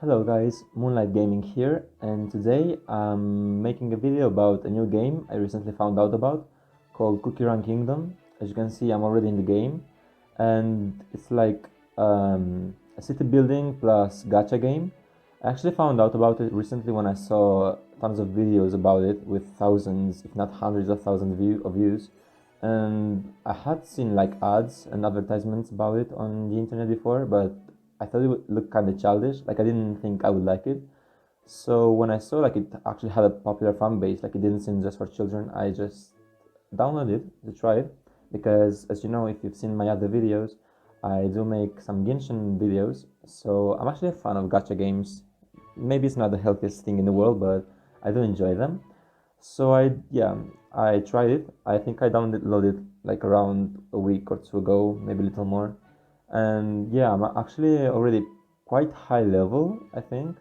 Hello guys, Moonlight Gaming here, and today I'm making a video about a new game I recently found out about called Kingdom. As you can see, I'm already in the game, and it's like a city building plus gacha game. I actually found out about it recently when I saw tons of videos about it with thousands, if not hundreds of thousands of views, and I had seen like ads and advertisements about it on the internet before, but I thought it would look kind of childish. Like I didn't think I would like it. So when I saw like it actually had a popular fan base, like it didn't seem just for children, I just downloaded it to try it. Because as you know, if you've seen my other videos, I do make some Genshin videos. So I'm actually a fan of gacha games. Maybe it's not the healthiest thing in the world, but I do enjoy them. So I tried it. I think I downloaded it like around a week or two ago, maybe a little more. And yeah, I'm actually already quite high level, I think,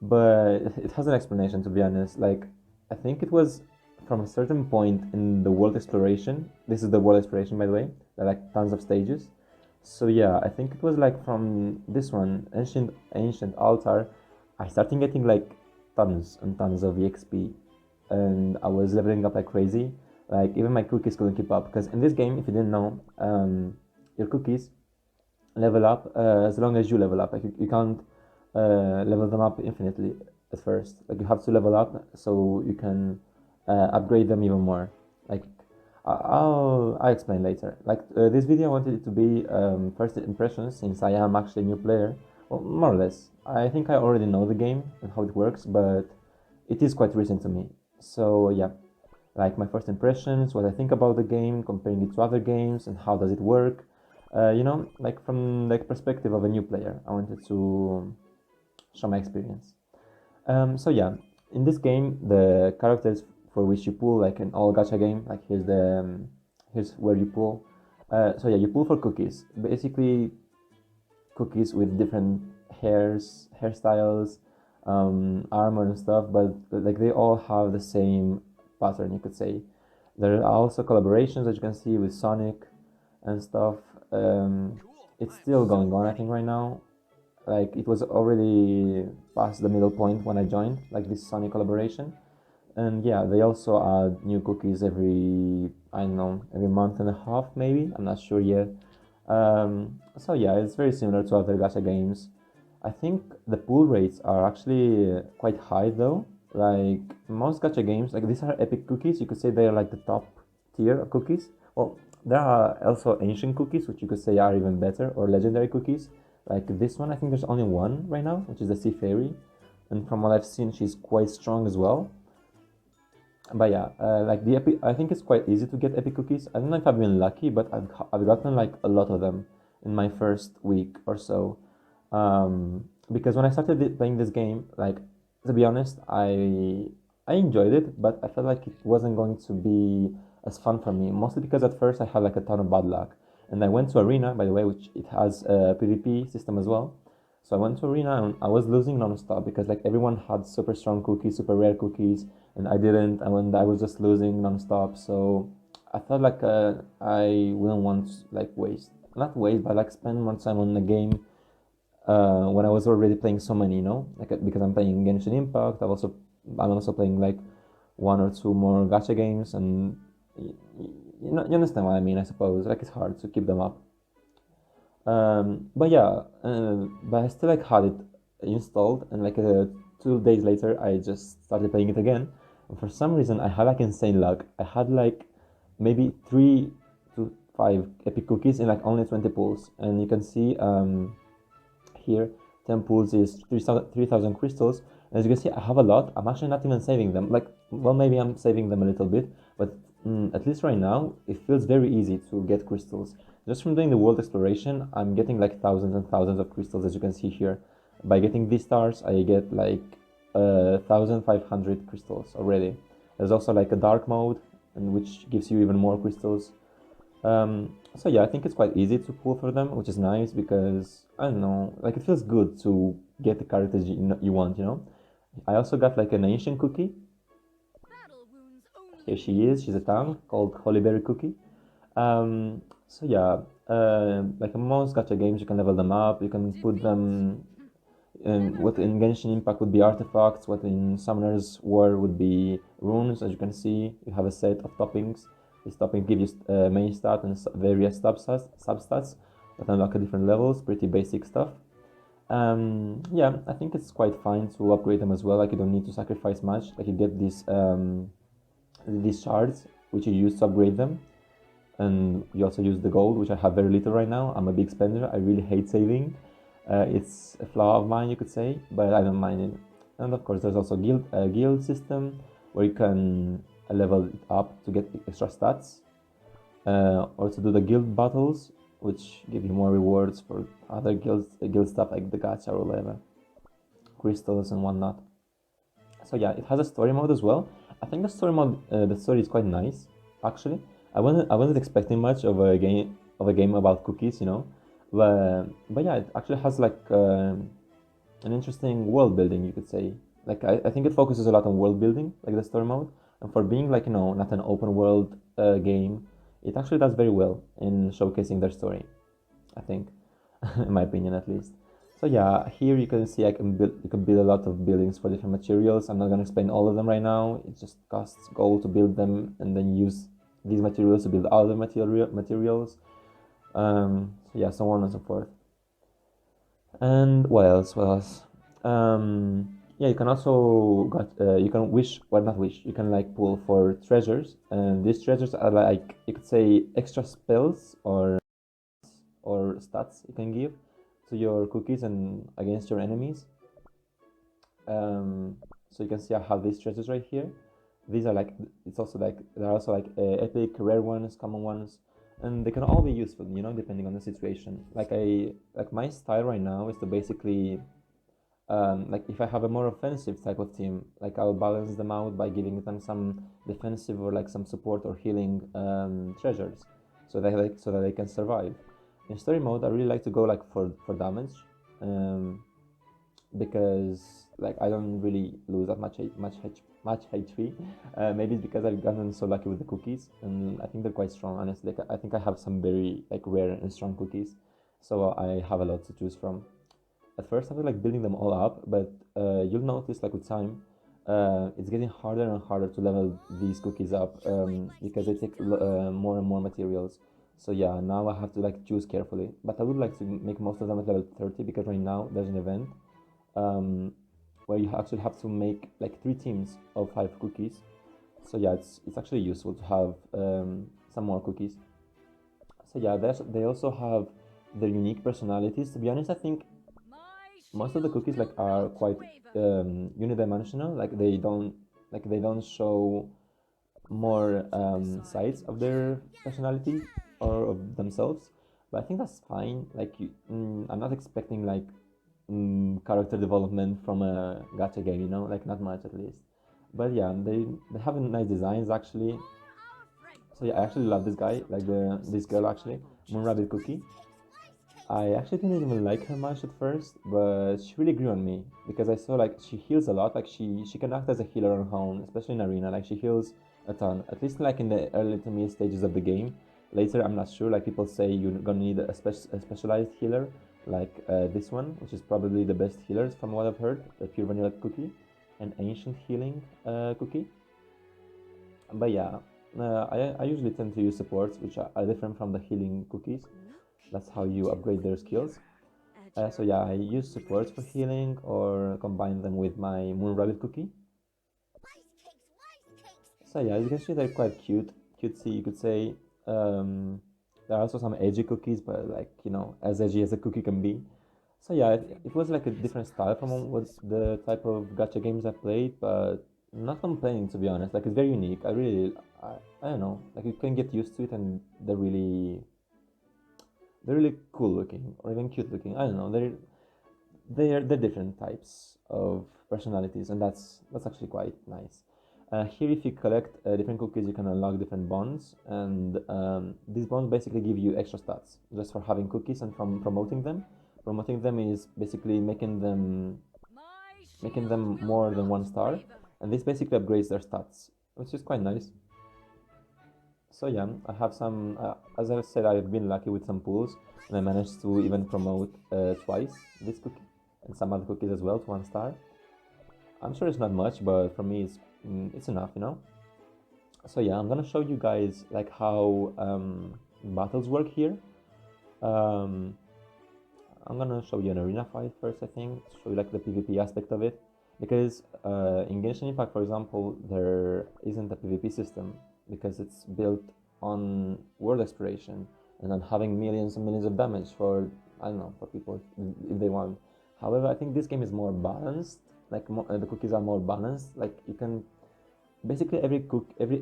but it has an explanation, to be honest. Like, I think it was from a certain point in the world exploration. This is the world exploration, by the way. There are like tons of stages. So yeah, I think it was like from this one, ancient altar. I started getting like tons and tons of EXP, and I was leveling up like crazy. Like even my cookies couldn't keep up because in this game, if you didn't know, your cookies level up as long as you level up. Like you can't level them up infinitely at first. Like you have to level up so you can upgrade them even more. Like I'll explain later. Like this video I wanted it to be first impressions since I am actually a new player. Well, more or less. I think I already know the game and how it works, but it is quite recent to me. So yeah, like my first impressions, what I think about the game, comparing it to other games, and how does it work. Like from the perspective of a new player, I wanted to show my experience. So yeah, in this game, the characters for which you pull, like in all gacha game, like here's where you pull. So yeah, you pull for cookies. Basically, cookies with different hairstyles, armor and stuff, but like they all have the same pattern, you could say. There are also collaborations that you can see with Sonic and stuff. Um, it's still going on, I think, right now. Like it was already past the middle point when I joined, like this Sonic collaboration. And yeah, they also add new cookies every, I don't know, every month and a half, maybe. I'm not sure yet. So yeah, it's very similar to other gacha games. I think the pull rates are actually quite high though. Like most gacha games, like these are epic cookies. You could say they are like the top tier of cookies. Well, there are also ancient cookies, which you could say are even better, or legendary cookies. Like this one, I think there's only one right now, which is the Sea Fairy. And from what I've seen, she's quite strong as well. But yeah, like the epic, I think it's quite easy to get epic cookies. I don't know if I've been lucky, but I've gotten like a lot of them in my first week or so. Because when I started playing this game, like to be honest, I enjoyed it, but I felt like it wasn't going to be as fun for me. Mostly because at first I had like a ton of bad luck, and I went to Arena, by the way, which it has a PvP system as well. So I went to Arena and I was losing non-stop because like everyone had super strong cookies, super rare cookies, and I didn't, and when I was just losing non-stop. So I felt like I wouldn't want like waste, not waste, but like spend more time on the game when I was already playing so many, like because I'm playing Genshin Impact. I'm also playing like one or two more gacha games, and you understand what I mean, I suppose. Like it's hard to keep them up. But yeah, but I still like had it installed, and like 2 days later, I just started playing it again. And for some reason, I had like insane luck. I had like maybe 3 to 5 epic cookies in like only 20 pulls, and you can see here 10 pulls is 3,000 crystals. And as you can see, I have a lot. I'm actually not even saving them. Like, well, maybe I'm saving them a little bit, but at least right now, it feels very easy to get crystals. Just from doing the world exploration, I'm getting like thousands and thousands of crystals, as you can see here. By getting these stars, I get like 1,500 crystals already. There's also like a dark mode, and which gives you even more crystals. So yeah, I think it's quite easy to pull for them, which is nice because I don't know, like it feels good to get the characters you want. I also got like an ancient cookie. Here she is. She's a tongue called Holyberry Cookie. So yeah, like in most gacha games, you can level them up. You can put them. what in Genshin Impact would be artifacts, what in Summoner's War would be runes. As you can see, you have a set of toppings. This topping gives you main stat and various substats that unlock at different levels. Pretty basic stuff. Yeah, I think it's quite fine to upgrade them as well. Like you don't need to sacrifice much. Like you get these shards which you use to upgrade them, and you also use the gold, which I have very little right now. I'm a big spender. I really hate saving. It's a flaw of mine, you could say, but I don't mind it. And of course, there's also a guild system where you can level it up to get extra stats, or to do the guild battles, which give you more rewards for other guild stuff like the gacha or whatever, crystals and whatnot. So yeah, it has a story mode as well. I think the story is quite nice, actually. I wasn't expecting much of a game about cookies, you know, but yeah, it actually has like an interesting world building, you could say. Like I think it focuses a lot on world building, like the story mode, and for being like not an open world game, it actually does very well in showcasing their story, I think, in my opinion at least. So yeah, here you can see you can build a lot of buildings for different materials. I'm not gonna explain all of them right now. It just costs gold to build them, and then use these materials to build other materials. So yeah, so on and so forth. And what else? What else? Yeah, you can also you can wish, well, not wish. You can like pull for treasures, and these treasures are like, you could say, extra spells or stats you can give to your cookies and against your enemies. So you can see I have these treasures right here. These are like, it's also like, there are also like epic, rare ones, common ones, and they can all be useful, depending on the situation. Like my style right now is to basically, like if I have a more offensive type of team, like I'll balance them out by giving them some defensive or like some support or healing treasures, so that they can survive. In story mode, I really like to go like for damage, um, because like I don't really lose that much HP. Maybe it's because I've gotten so lucky with the cookies, and I think they're quite strong. Honestly, like, I think I have some very like rare and strong cookies, so I have a lot to choose from. At first, I was like building them all up, but you'll notice like with time, it's getting harder and harder to level these cookies up, because they take more and more materials. So yeah, now I have to like choose carefully. But I would like to make most of them at level 30, because right now there's an event, um, where you actually have to make like 3 teams of 5 cookies. So yeah, it's actually useful to have some more cookies. So yeah, they also have their unique personalities. To be honest, I think most of the cookies like are quite unidimensional. Like they don't show more sides of their personality or of themselves. But I think that's fine. I'm not expecting like character development from a gacha game, like not much at least. But yeah, they have nice designs actually. So yeah, I actually love this guy, like this girl actually, Moon Rabbit Cookie. I actually didn't even like her much at first, but she really grew on me because I saw like she heals a lot. Like she can act as a healer on her own, especially in arena. Like she heals a ton, at least like in the early to mid stages of the game. Later, I'm not sure. Like people say, you're gonna need a specialized healer, like this one, which is probably the best healers from what I've heard. The pure vanilla cookie, an ancient healing cookie. But yeah, I usually tend to use supports, which are different from the healing cookies. That's how you upgrade their skills. So yeah, I use supports for healing or combine them with my Moon Rabbit cookie. So yeah, as you can see, they're quite cute, cutesy, you could say. Um, there are also some edgy cookies, but like as edgy as a cookie can be. So yeah, it was like a different style from what the type of gacha games I played, but not complaining, to be honest. Like it's very unique. I don't know, like you can get used to it, and they're really cool looking or even cute looking. I don't know. They're different types of personalities, and that's actually quite nice. Here, if you collect different cookies, you can unlock different bonds, and these bonds basically give you extra stats just for having cookies and from promoting them. Promoting them is basically making them more than 1 star, and this basically upgrades their stats, which is quite nice. So yeah, I have some. As I said, I've been lucky with some pools, and I managed to even promote twice this cookie. and some other cookies as well to 1 star. I'm sure it's not much, but for me it's enough, you know. So yeah, I'm gonna show you guys like how battles work here. Um, I'm gonna show you an arena fight first, I think, to show you like the PvP aspect of it, because in Genshin Impact, for example, there isn't a PvP system because it's built on world exploration and on having millions and millions of damage for, I don't know, for people if they want. However, I think this game is more balanced. Like the cookies are more balanced. Like you can basically every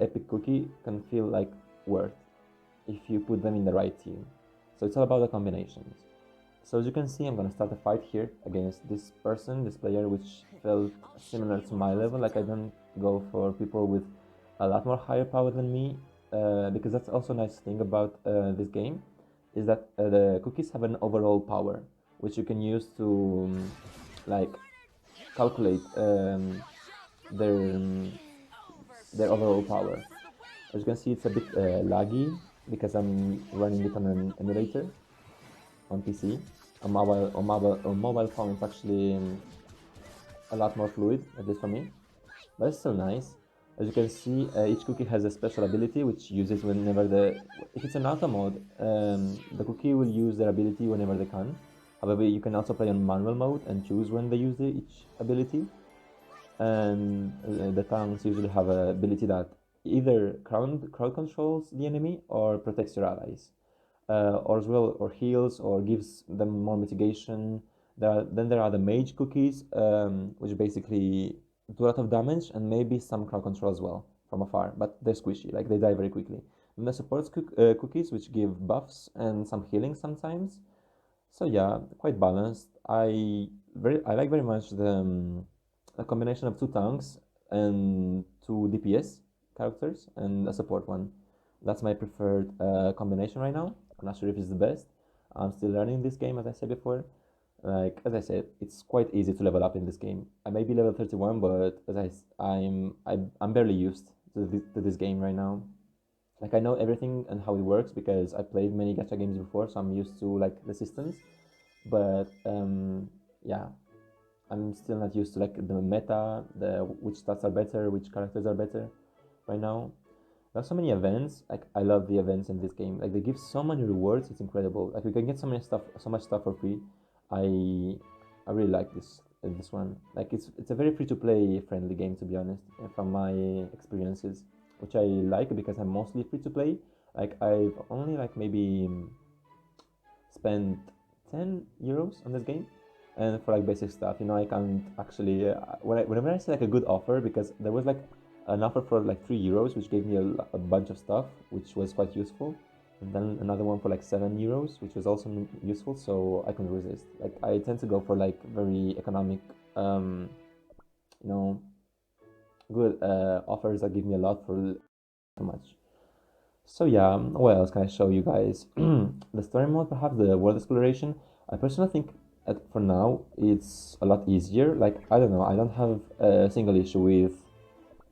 epic cookie can feel like worth if you put them in the right team. So it's all about the combinations. So as you can see, I'm gonna start a fight here against this person, this player, which felt similar to my level. Like I don't go for people with a lot more higher power than me, because that's also a nice thing about this game, is that the cookies have an overall power, which you can use to like calculate their their overall power. As you can see, it's a bit laggy because I'm running it on an emulator on PC. On mobile phone, it's actually a lot more fluid, at least for me, but it's still nice. As you can see, each cookie has a special ability which uses whenever if it's an auto mode, the cookie will use their ability whenever they can. However, you can also play on manual mode and choose when they use each ability. And the tanks usually have an ability that either crowd controls the enemy or protects your allies, or as well, or heals or gives them more mitigation. Then there are the mage cookies, which basically do a lot of damage and maybe some crowd control as well from afar, but they're squishy, like they die very quickly. Then the support cookies, which give buffs and some healing sometimes. So yeah, quite balanced. I like very much a combination of two tanks and two DPS characters and a support one. That's my preferred combination right now. I'm not sure if it's the best. I'm still learning this game, as I said before. Like as I said, it's quite easy to level up in this game. I may be level 31, but I'm barely used to this game right now. Like I know everything and how it works because I played many gacha games before, so I'm used to like the systems. But yeah, I'm still not used to like the meta, which stats are better, which characters are better right now. There's so many events. Like I love the events in this game. Like they give so many rewards. It's incredible. Like we can get so much stuff for free. I really like this one. Like it's a very free to play friendly game, to be honest, from my experiences, which I like because I'm mostly free to play. Like I've only like maybe spent 10 euros on this game, and for like basic stuff, you know, I can't actually whenever I see like a good offer, because there was like an offer for like 3 euros, which gave me a bunch of stuff, which was quite useful. And then another one for like 7 euros, which was also useful, so I couldn't resist. Like I tend to go for like very economic, you know, good offers that give me a lot for too much. So yeah, what else can I show you guys? The story mode, perhaps the world exploration. I personally think for now it's a lot easier. Like I don't know, I don't have a single issue with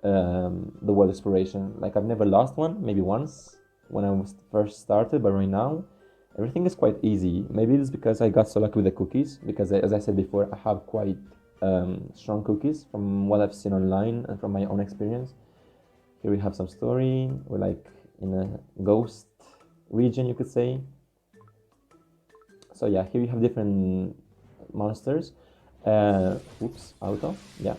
the world exploration. Like I've never lost one, maybe once when I was first started, but right now everything is quite easy. Maybe it's because I got so lucky with the cookies, because as I said before, I have quite strong cookies from what I've seen online and from my own experience. Here we have some story. We're like in a ghost region, you could say. So yeah, here you have different monsters. Oops, auto, yeah.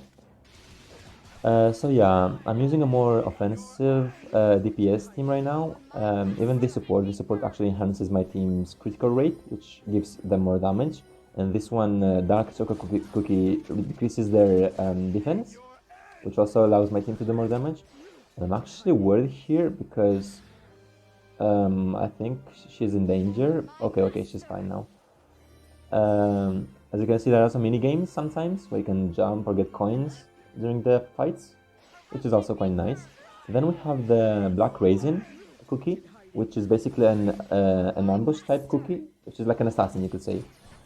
So yeah, I'm using a more offensive DPS team right now. Even this support actually enhances my team's critical rate, which gives them more damage. And this one, Dark Chocolate Cookie decreases their defense, which also allows my team to do more damage. And I'm actually worried here because I think she's in danger. Okay, she's fine now. As you can see, there are some mini games sometimes where you can jump or get coins during the fights, which is also quite nice. Then we have the Black Raisin cookie, which is basically an ambush type cookie, which is like an assassin, you could say.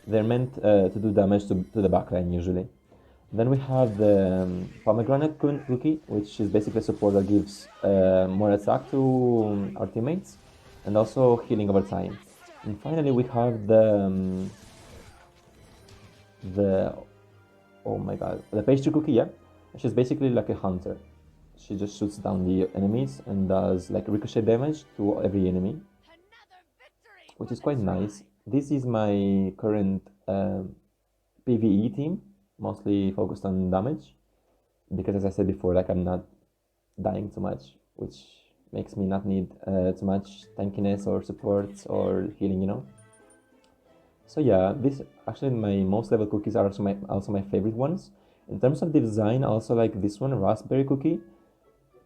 They're meant to do damage to the backline usually. Then we have the pomegranate cookie, which is basically a support that gives more attack to our teammates and also healing over time. And finally, we have the, oh my god, the pastry cookie, yeah. She's basically like a hunter. She just shoots down the enemies and does like ricochet damage to every enemy, which is quite nice. This is my current PvE team, mostly focused on damage, because as I said before, like I'm not dying too much, which makes me not need too much tankiness or supports or healing, you know. So yeah, this actually my most level cookies are also my favorite ones. In terms of the design, I also like this one, raspberry cookie,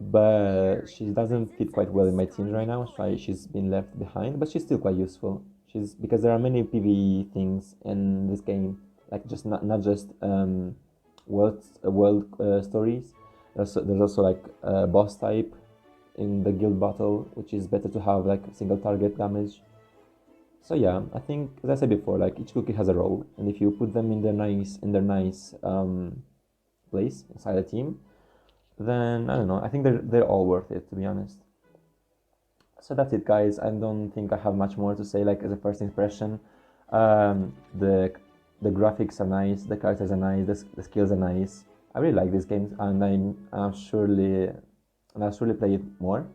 but she doesn't fit quite well in my team right now. So she's been left behind, but she's still quite useful. She's because there are many PvE things in this game, like just not just world stories. There's also like a boss type in the guild battle, which is better to have like single target damage. So yeah, I think as I said before, like each cookie has a role, and if you put them in their nice place inside a team, then I don't know. I think they're all worth it, to be honest. So that's it, guys. I don't think I have much more to say. Like as a first impression, um, the the graphics are nice, the characters are nice, the skills are nice. I really like these games, and I'll surely play it more.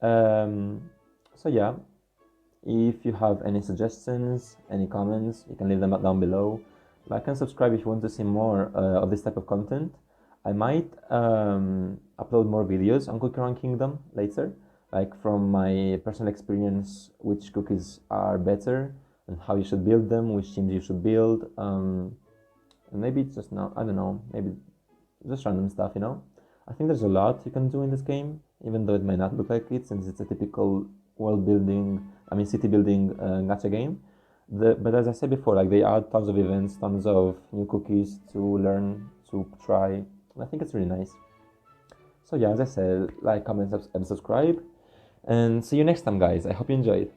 So yeah, if you have any suggestions, any comments, you can leave them down below. Like and subscribe if you want to see more of this type of content. I might upload more videos on Cookie Run Kingdom later, like from my personal experience, which cookies are better and how you should build them, which teams you should build. And maybe it's just not, I don't know, maybe just random stuff, you know. I think there's a lot you can do in this game, even though it might not look like it, since it's a typical city building gacha game. But as I said before, like they add tons of events, tons of new cookies to learn, to try, and I think it's really nice. So yeah, as I said, like, comment, and subscribe, and see you next time, guys. I hope you enjoyed.